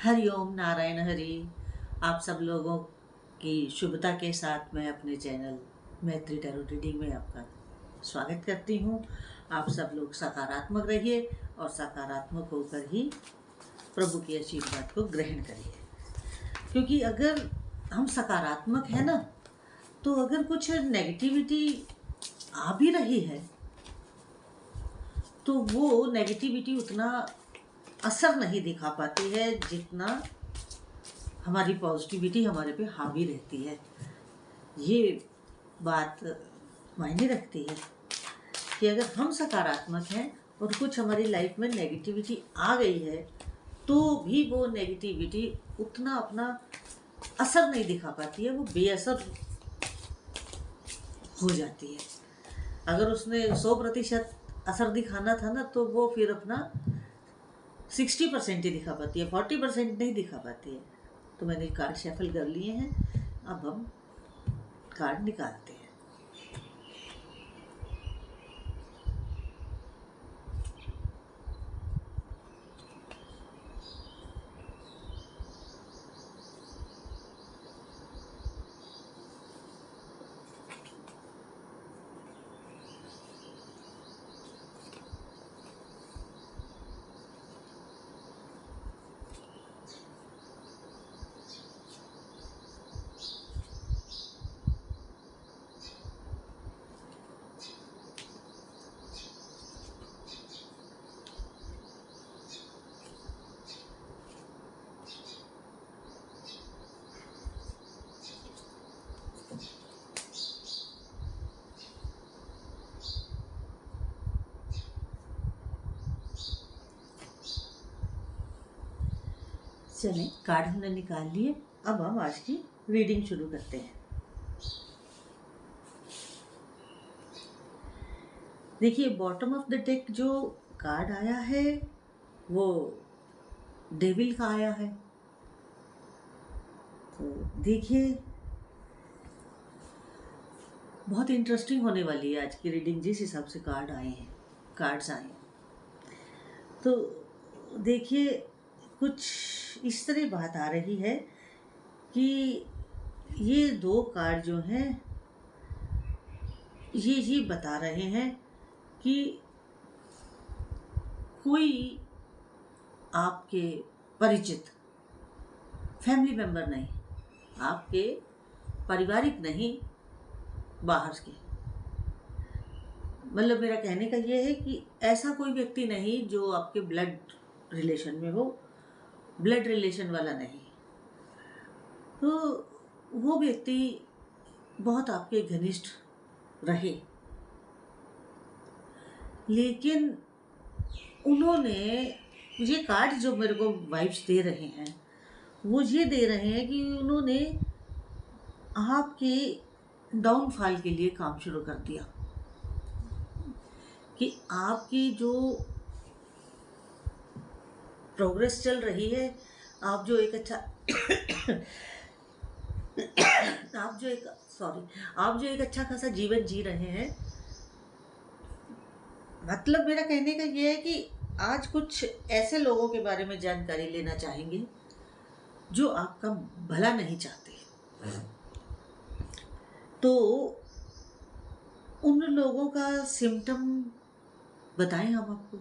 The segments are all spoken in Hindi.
हरिओम नारायण हरि। आप सब लोगों की शुभता के साथ मैं अपने चैनल मैत्री टैरो रीडिंग में आपका स्वागत करती हूँ। आप सब लोग सकारात्मक रहिए और सकारात्मक होकर ही प्रभु के आशीर्वाद को ग्रहण करिए, क्योंकि अगर हम सकारात्मक है ना, तो अगर कुछ नेगेटिविटी आ भी रही है तो वो नेगेटिविटी उतना असर नहीं दिखा पाती है जितना हमारी पॉजिटिविटी हमारे पे हावी रहती है। ये बात मायने रखती है कि अगर हम सकारात्मक हैं और कुछ हमारी लाइफ में नेगेटिविटी आ गई है तो भी वो नेगेटिविटी उतना अपना असर नहीं दिखा पाती है, वो बेअसर हो जाती है। अगर उसने 100% असर दिखाना था ना, तो वो फिर अपना 60% ही दिखा पाती है, 40% नहीं दिखा पाती है। तो मैंने कार्ड शफल कर लिए हैं, अब हम कार्ड निकालते हैं। चलें, कार्ड हमने निकाल लिए, अब हम आज की रीडिंग शुरू करते हैं। देखिए, बॉटम ऑफ द डेक जो कार्ड आया है वो डेविल का आया है। तो देखिए, बहुत इंटरेस्टिंग होने वाली है आज की रीडिंग, जिस हिसाब से कार्ड्स आए हैं। तो देखिए, कुछ इस तरह बात आ रही है कि ये दो कार्ड जो हैं ये बता रहे हैं कि कोई आपके परिचित फैमिली मेंबर नहीं, आपके पारिवारिक नहीं, बाहर के, मतलब मेरा कहने का ये है कि ऐसा कोई व्यक्ति नहीं जो आपके ब्लड रिलेशन में हो, ब्लड रिलेशन वाला नहीं। तो वो व्यक्ति बहुत आपके घनिष्ठ रहे, लेकिन उन्होंने, ये कार्ड जो मेरे को वाइब्स दे रहे हैं वो ये दे रहे हैं कि उन्होंने आपके डाउनफॉल के लिए काम शुरू कर दिया, कि आपकी जो प्रोग्रेस चल रही है, आप जो एक अच्छा खासा जीवन जी रहे हैं, मतलब मेरा कहने का ये है कि आज कुछ ऐसे लोगों के बारे में जानकारी लेना चाहेंगे जो आपका भला नहीं चाहते। तो उन लोगों का सिम्टम बताएं हम आपको,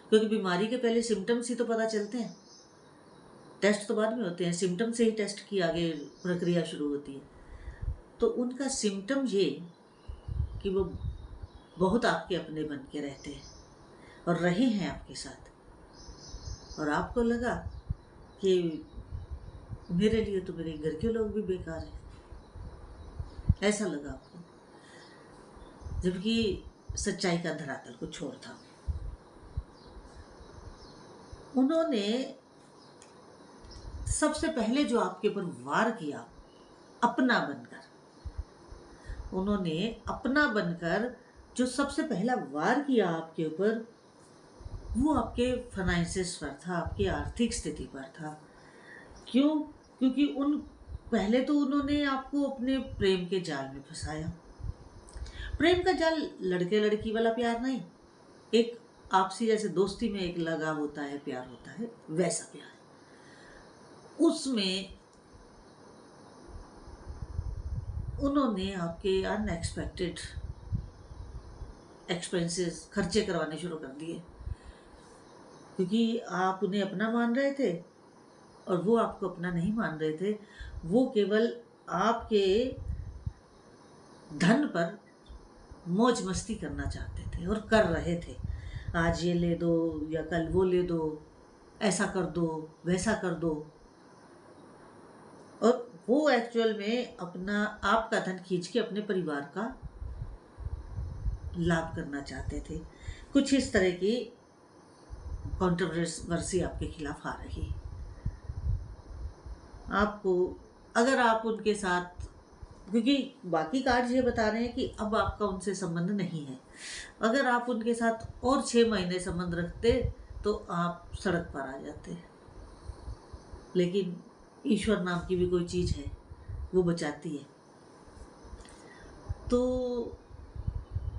क्योंकि बीमारी के पहले सिम्टम्स ही तो पता चलते हैं, टेस्ट तो बाद में होते हैं, सिम्टम से ही टेस्ट की आगे प्रक्रिया शुरू होती है। तो उनका सिम्टम ये कि वो बहुत आपके अपने बन के रहते हैं और रहे हैं आपके साथ, और आपको लगा कि मेरे लिए तो मेरे घर के लोग भी बेकार हैं, ऐसा लगा आपको, जबकि सच्चाई का धरातल कुछ और था। उन्होंने सबसे पहले जो आपके ऊपर वार किया, अपना बनकर जो सबसे पहला वार किया आपके ऊपर, वो आपके फाइनेंसेस पर था, आपकी आर्थिक स्थिति पर था। क्यों? क्योंकि पहले तो उन्होंने आपको अपने प्रेम के जाल में फंसाया। प्रेम का जाल लड़के लड़की वाला प्यार नहीं, एक आपसी जैसे दोस्ती में एक लगाव होता है, प्यार होता है, वैसा प्यार। उसमें उन्होंने आपके अनएक्सपेक्टेड एक्सपेंसेस खर्चे करवाने शुरू कर दिए, क्योंकि आप उन्हें अपना मान रहे थे और वो आपको अपना नहीं मान रहे थे। वो केवल आपके धन पर मौज मस्ती करना चाहते थे और कर रहे थे। आज ये ले दो या कल वो ले दो, ऐसा कर दो, वैसा कर दो। और वो एक्चुअल में अपना आपका धन खींच के अपने परिवार का लाभ करना चाहते थे। कुछ इस तरह की कंट्रोवर्सी आपके खिलाफ आ रही। आपको, अगर आप उनके साथ, क्योंकि बाकी कार्ड ये बता रहे हैं कि अब आपका उनसे संबंध नहीं है, अगर आप उनके साथ और 6 महीने संबंध रखते तो आप सड़क पर आ जाते। लेकिन ईश्वर नाम की भी कोई चीज़ है, वो बचाती है। तो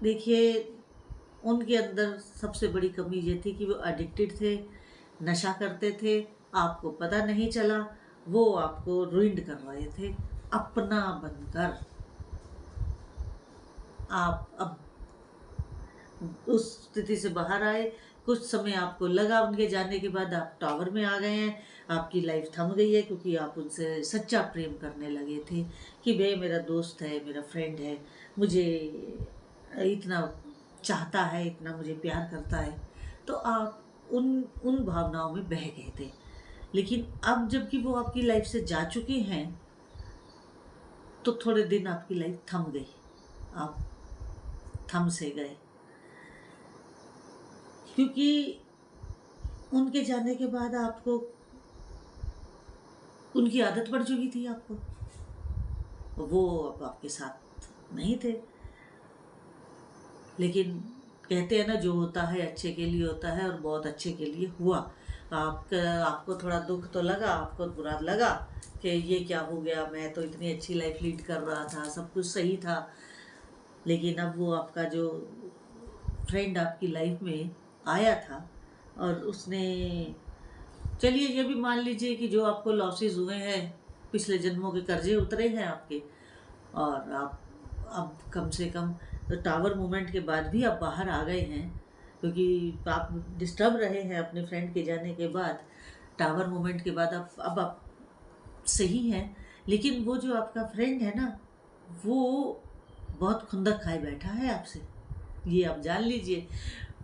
देखिए, उनके अंदर सबसे बड़ी कमी ये थी कि वो एडिक्टेड थे, नशा करते थे, आपको पता नहीं चला। वो आपको रुइंड कर रहे थे अपना बनकर। आप अब उस स्थिति से बाहर आए। कुछ समय आपको लगा, उनके जाने के बाद आप टावर में आ गए हैं, आपकी लाइफ थम गई है, क्योंकि आप उनसे सच्चा प्रेम करने लगे थे कि भाई मेरा दोस्त है, मेरा फ्रेंड है, मुझे इतना चाहता है, इतना मुझे प्यार करता है। तो आप उन भावनाओं में बह गए थे। लेकिन अब जबकि वो आपकी लाइफ से जा चुके हैं, तो थोड़े दिन आपकी लाइफ थम गई, आप थम से गए, क्योंकि उनके जाने के बाद आपको उनकी आदत पड़ चुकी थी। आपको वो अब आपके साथ नहीं थे। लेकिन कहते हैं ना, जो होता है अच्छे के लिए होता है, और बहुत अच्छे के लिए हुआ। आपको थोड़ा दुख तो लगा, आपको बुरा लगा कि ये क्या हो गया, मैं तो इतनी अच्छी लाइफ लीड कर रहा था, सब कुछ सही था। लेकिन अब वो आपका जो फ्रेंड आपकी लाइफ में आया था, और उसने, चलिए ये भी मान लीजिए कि जो आपको लॉसेस हुए हैं, पिछले जन्मों के कर्जे उतरे हैं आपके, और आप अब कम से कम टावर मूवमेंट के बाद भी आप बाहर आ गए हैं, क्योंकि आप डिस्टर्ब रहे हैं अपने फ्रेंड के जाने के बाद। टावर मूवमेंट के बाद अब आप सही हैं। लेकिन वो जो आपका फ्रेंड है ना, वो बहुत खुंदक खाए बैठा है आपसे, ये आप जान लीजिए।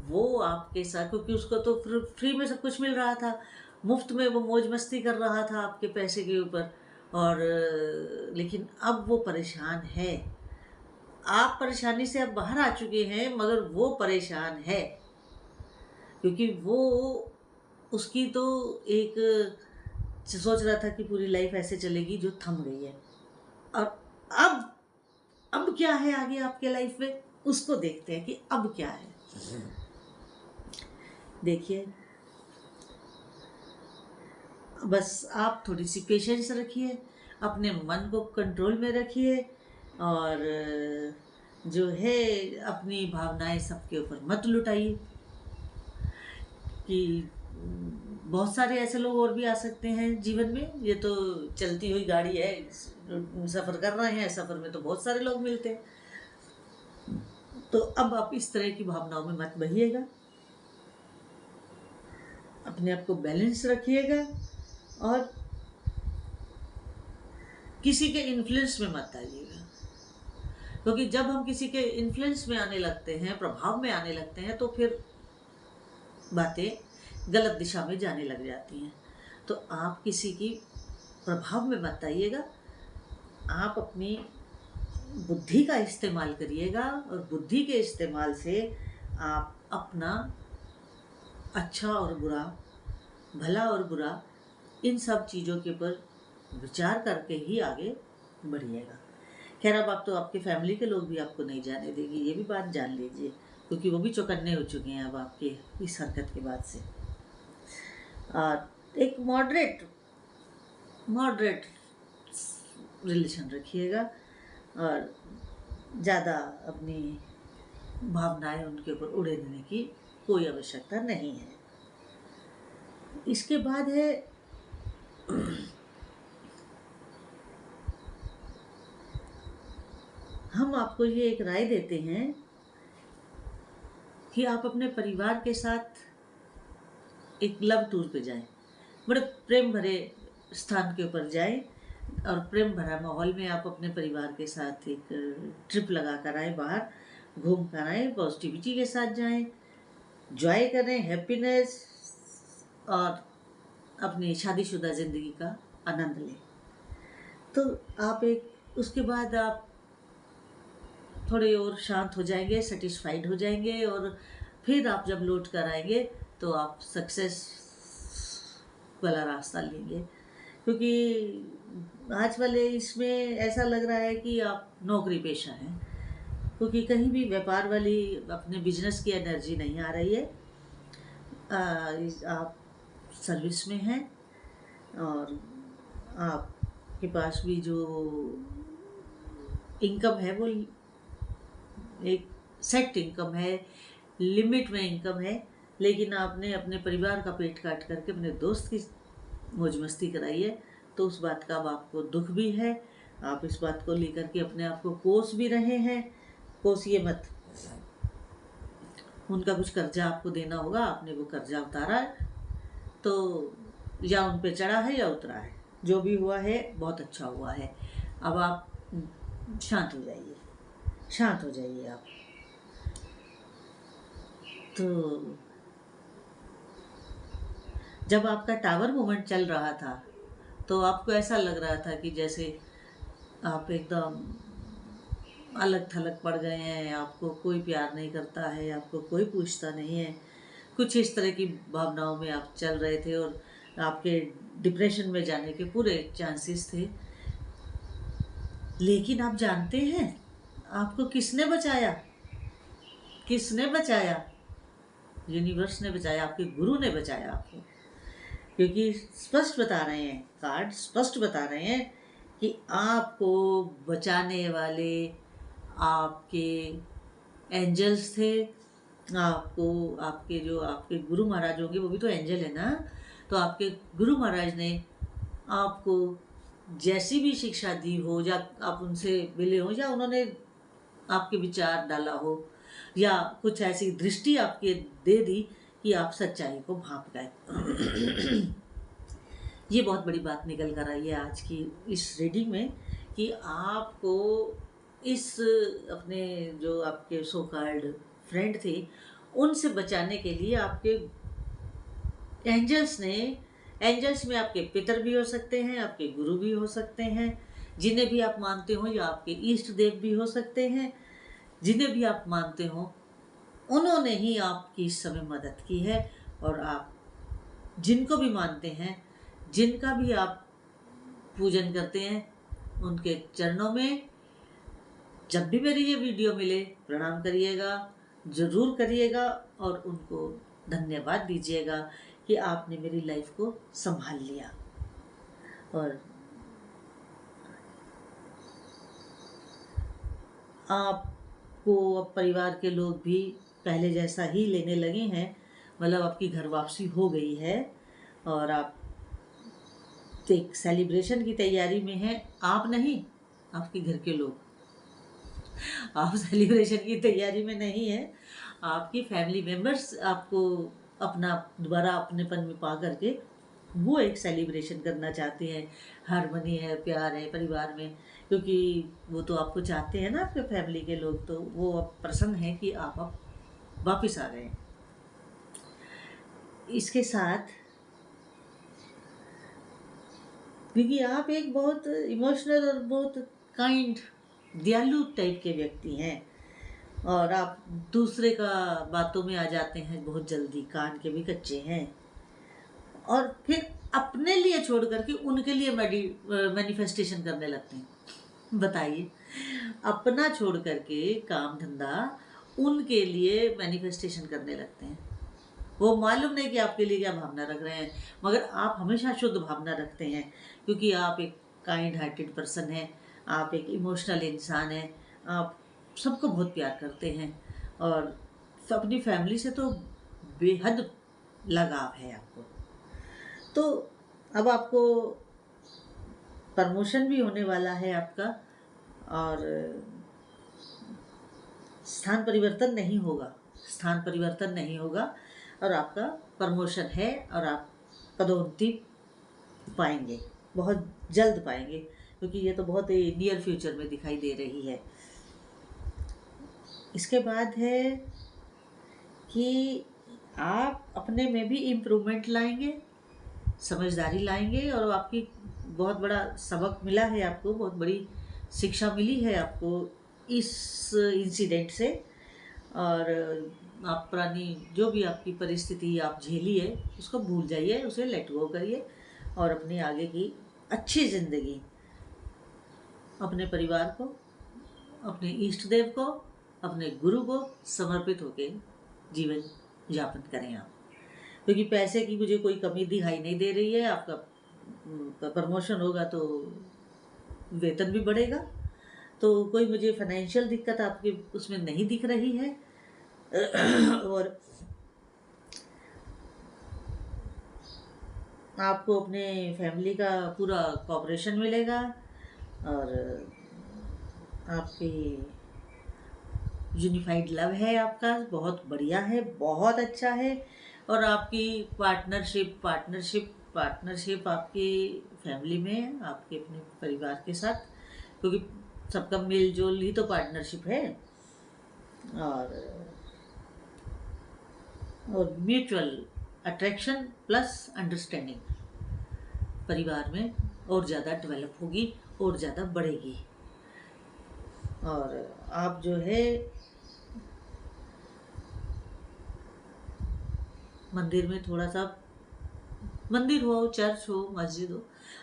वो आपके साथ, क्योंकि उसको तो फ्री में सब कुछ मिल रहा था, मुफ्त में वो मौज मस्ती कर रहा था आपके पैसे के ऊपर, और लेकिन अब वो परेशान है। आप परेशानी से अब बाहर आ चुके हैं, मगर वो परेशान है, क्योंकि वो, उसकी तो एक सोच रहा था कि पूरी लाइफ ऐसे चलेगी, जो थम गई है। और अब क्या है आगे आपके लाइफ में, उसको देखते हैं कि अब क्या है। देखिए, बस आप थोड़ी सी पेशेंस रखिए, अपने मन को कंट्रोल में रखिए, और जो है अपनी भावनाएं सबके ऊपर मत लुटाइए। कि बहुत सारे ऐसे लोग और भी आ सकते हैं जीवन में, ये तो चलती हुई गाड़ी है, सफ़र कर रहे हैं, सफ़र में तो बहुत सारे लोग मिलते हैं। तो अब आप इस तरह की भावनाओं में मत बहिएगा, अपने आप को बैलेंस रखिएगा, और किसी के इन्फ्लुएंस में मत आइएगा। क्योंकि जब हम किसी के इन्फ्लुएंस में आने लगते हैं, प्रभाव में आने लगते हैं, तो फिर बातें गलत दिशा में जाने लग जाती हैं। तो आप किसी की प्रभाव में मत आइएगा, आप अपनी बुद्धि का इस्तेमाल करिएगा, और बुद्धि के इस्तेमाल से आप अपना अच्छा और बुरा, भला और बुरा, इन सब चीज़ों के ऊपर विचार करके ही आगे बढ़िएगा। खैर, अब आप तो आपके फैमिली के लोग भी आपको नहीं जाने देंगे, ये भी बात जान लीजिए, क्योंकि वो भी चौकन्ने हो चुके हैं अब आपके इस हरकत के बाद से। एक मॉडरेट रिलेशन रखिएगा, और ज़्यादा अपनी भावनाएं उनके ऊपर उड़े देने की कोई आवश्यकता नहीं है। इसके बाद है हम आपको ये एक राय देते हैं कि आप अपने परिवार के साथ एक लव टूर पे जाएं, बड़े प्रेम भरे स्थान के ऊपर जाएं और प्रेम भरा माहौल में आप अपने परिवार के साथ एक ट्रिप लगा कर आए, बाहर घूम कर आए, पॉजिटिविटी के साथ जाएं, जॉय करें, हैप्पीनेस, और अपनी शादीशुदा ज़िंदगी का आनंद लें। तो आप एक उसके बाद आप थोड़े और शांत हो जाएंगे, सेटिस्फाइड हो जाएंगे, और फिर आप जब लौट कर आएंगे तो आप सक्सेस वाला रास्ता लेंगे। क्योंकि आज वाले इसमें ऐसा लग रहा है कि आप नौकरी पेशा हैं, क्योंकि कहीं भी व्यापार वाली अपने बिजनेस की एनर्जी नहीं आ रही है। आप सर्विस में हैं और आपके पास भी जो इनकम है वो एक सेट इनकम है, लिमिट में इनकम है, लेकिन आपने अपने परिवार का पेट काट करके अपने दोस्त की मौज मस्ती कराई है, तो उस बात का अब आपको दुख भी है। आप इस बात को लेकर के अपने आप को कोस भी रहे हैं। कोसिए मत, उनका कुछ कर्जा आपको देना होगा, आपने वो कर्जा उतारा है, तो या उन पे चढ़ा है या उतरा है, जो भी हुआ है बहुत अच्छा हुआ है। अब आप शांत हो जाइए, शांत हो जाइए आप। तो जब आपका टावर मूवमेंट चल रहा था तो आपको ऐसा लग रहा था कि जैसे आप एकदम अलग थलग पड़ गए हैं, आपको कोई प्यार नहीं करता है, आपको कोई पूछता नहीं है, कुछ इस तरह की भावनाओं में आप चल रहे थे और आपके डिप्रेशन में जाने के पूरे चांसेस थे। लेकिन आप जानते हैं आपको किसने बचाया? किसने बचाया? यूनिवर्स ने बचाया, आपके गुरु ने बचाया आपको। क्योंकि स्पष्ट बता रहे हैं, कार्ड स्पष्ट बता रहे हैं कि आपको बचाने वाले आपके एंजल्स थे। आपको आपके जो आपके गुरु महाराज होंगे वो भी तो एंजल है ना, तो आपके गुरु महाराज ने आपको जैसी भी शिक्षा दी हो, या आप उनसे मिले हो, या उन्होंने आपके विचार डाला हो, या कुछ ऐसी दृष्टि आपके दे दी कि आप सच्चाई को भांप गए। ये बहुत बड़ी बात निकल कर आई है आज की इस रीडिंग में, कि आपको इस अपने जो आपके सो कॉल्ड फ्रेंड थे उनसे बचाने के लिए आपके एंजल्स में आपके पितर भी हो सकते हैं, आपके गुरु भी हो सकते हैं, जिन्हें भी आप मानते हो, या आपके इष्ट देव भी हो सकते हैं, जिन्हें भी आप मानते हो, उन्होंने ही आपकी इस समय मदद की है। और आप जिनको भी मानते हैं, जिनका भी आप पूजन करते हैं, उनके चरणों में जब भी मेरी ये वीडियो मिले प्रणाम करिएगा, ज़रूर करिएगा, और उनको धन्यवाद दीजिएगा कि आपने मेरी लाइफ को संभाल लिया। और आपको अब परिवार के लोग भी पहले जैसा ही लेने लगे हैं, मतलब आपकी घर वापसी हो गई है और आप एक सेलिब्रेशन की तैयारी में हैं। आप नहीं, आपके घर के लोग। आप सेलिब्रेशन की तैयारी में नहीं है, आपकी फैमिली मेम्बर्स आपको अपना दोबारा अपनेपन में पा करके वो एक सेलिब्रेशन करना चाहते हैं। हारमनी है, प्यार है परिवार में, क्योंकि वो तो आपको चाहते हैं ना, आपके फैमिली के लोग, तो वो अब प्रसन्न है कि आप अब वापस आ गए। इसके साथ क्योंकि आप एक बहुत इमोशनल और बहुत काइंड, दयालु टाइप के व्यक्ति हैं, और आप दूसरे का बातों में आ जाते हैं बहुत जल्दी, कान के भी कच्चे हैं, और फिर अपने लिए छोड़ करके उनके लिए मैनिफेस्टेशन करने लगते हैं। बताइए, अपना छोड़ करके काम धंधा उनके लिए मैनिफेस्टेशन करने लगते हैं। वो मालूम नहीं कि आपके लिए क्या भावना रख रहे हैं, मगर आप हमेशा शुद्ध भावना रखते हैं, क्योंकि आप एक काइंड हार्टेड पर्सन हैं, आप एक इमोशनल इंसान हैं, आप सबको बहुत प्यार करते हैं, और अपनी फैमिली से तो बेहद लगाव है आपको। तो अब आपको प्रमोशन भी होने वाला है आपका, और स्थान परिवर्तन नहीं होगा, स्थान परिवर्तन नहीं होगा और आपका प्रमोशन है और आप पदोन्नति पाएंगे, बहुत जल्द पाएंगे, क्योंकि ये तो बहुत ही नियर फ्यूचर में दिखाई दे रही है। इसके बाद है कि आप अपने में भी इम्प्रूवमेंट लाएंगे, समझदारी लाएंगे और आपकी बहुत बड़ा सबक मिला है, आपको बहुत बड़ी शिक्षा मिली है आपको इस इंसिडेंट से। और आप पुरानी जो भी आपकी परिस्थिति आप झेली है उसको भूल जाइए, उसे लेट गो करिए और अपनी आगे की अच्छी ज़िंदगी अपने परिवार को, अपने इष्ट देव को, अपने गुरु को समर्पित होकर जीवन यापन करें आप। क्योंकि पैसे की मुझे कोई कमी दिखाई नहीं दे रही है। आपका प्रमोशन होगा तो वेतन भी बढ़ेगा, तो कोई मुझे फाइनेंशियल दिक्कत आपके उसमें नहीं दिख रही है। और आपको अपने फैमिली का पूरा कोऑपरेशन मिलेगा और आपकी यूनिफाइड लव है, आपका बहुत बढ़िया है, बहुत अच्छा है। और आपकी पार्टनरशिप आपकी फैमिली में, आपके अपने परिवार के साथ, क्योंकि सबका मेलजोल ही तो पार्टनरशिप है। और म्यूचुअल अट्रैक्शन प्लस अंडरस्टैंडिंग परिवार में और ज़्यादा डेवलप होगी और ज़्यादा बढ़ेगी। और आप जो है मंदिर में थोड़ा सा, मंदिर हो, चर्च हो, मस्जिद हो,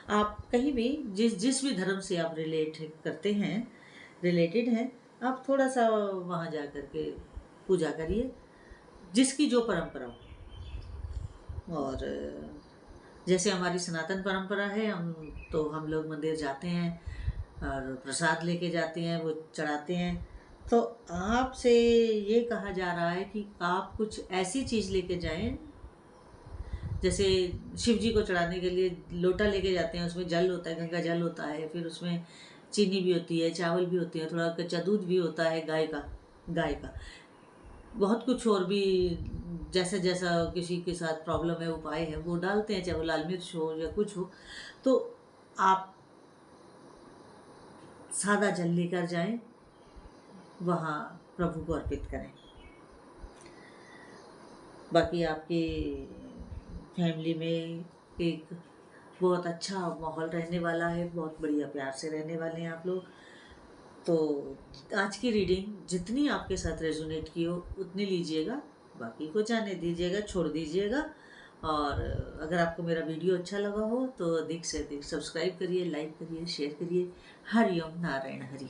आप कहीं भी जिस भी धर्म से आप रिलेटेड हैं, आप थोड़ा सा वहाँ जा कर के पूजा करिए, जिसकी जो परंपरा हो। और जैसे हमारी सनातन परंपरा है, हम लोग मंदिर जाते हैं और प्रसाद लेके जाते हैं, वो चढ़ाते हैं। तो आपसे ये कहा जा रहा है कि आप कुछ ऐसी चीज़ लेके जाएं, जैसे शिव जी को चढ़ाने के लिए लोटा लेके जाते हैं, उसमें जल होता है, गंगा जल होता है, फिर उसमें चीनी भी होती है, चावल भी होती है, थोड़ा कच्चा दूध भी होता है गाय का बहुत कुछ और भी, जैसा जैसा किसी के साथ प्रॉब्लम है, उपाय है, वो डालते हैं, चाहे वो लाल मिर्च हो या कुछ हो। तो आप सादा जल लेकर जाएं, वहाँ प्रभु को अर्पित करें। बाकी आपकी फैमिली में एक बहुत अच्छा माहौल रहने वाला है, बहुत बढ़िया प्यार से रहने वाले हैं आप लोग। तो आज की रीडिंग जितनी आपके साथ रेजोनेट की हो उतनी लीजिएगा, बाकी को जाने दीजिएगा, छोड़ दीजिएगा। और अगर आपको मेरा वीडियो अच्छा लगा हो तो अधिक से अधिक सब्सक्राइब करिए, लाइक करिए, शेयर करिए। हरि ओम नारायण हरि।